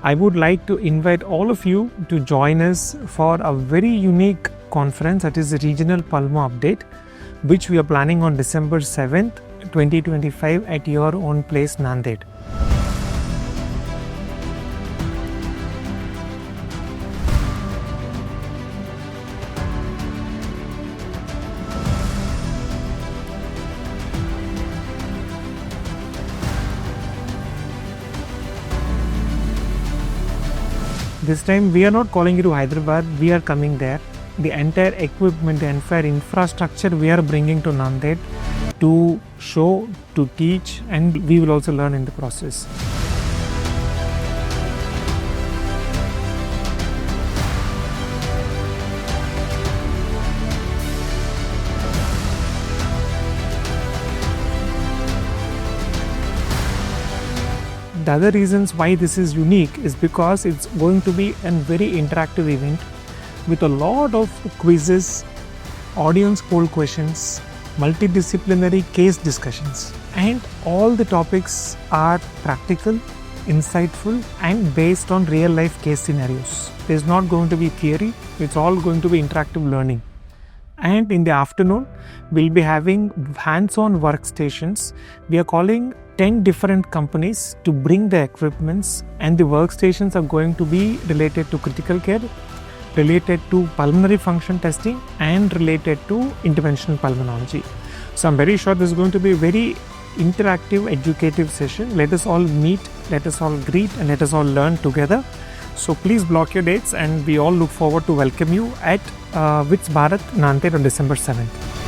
I would like to invite all of you to join us for a very unique conference, that is the Regional Pulmo Update, which we are planning on December 7th, 2025 at your own place, Nanded. This time we are not calling you to Hyderabad, we are coming there. The entire equipment, the entire infrastructure we are bringing to Nanded to show, to teach, and we will also learn in the process. The other reasons why this is unique is because it's going to be a very interactive event with a lot of quizzes, audience poll questions, multidisciplinary case discussions, and all the topics are practical, insightful, and based on real life case scenarios. There's not going to be theory, it's all going to be interactive learning. And in the afternoon, we'll be having hands-on workstations. We are calling 10 different companies to bring the equipments, and the workstations are going to be related to critical care, related to pulmonary function testing, and related to interventional pulmonology. So I'm very sure this is going to be a very interactive, educative session. Let us all meet, let us all greet, and let us all learn together. So please block your dates, and we all look forward to welcome you at VITS Bharat, Nanded on December 7th.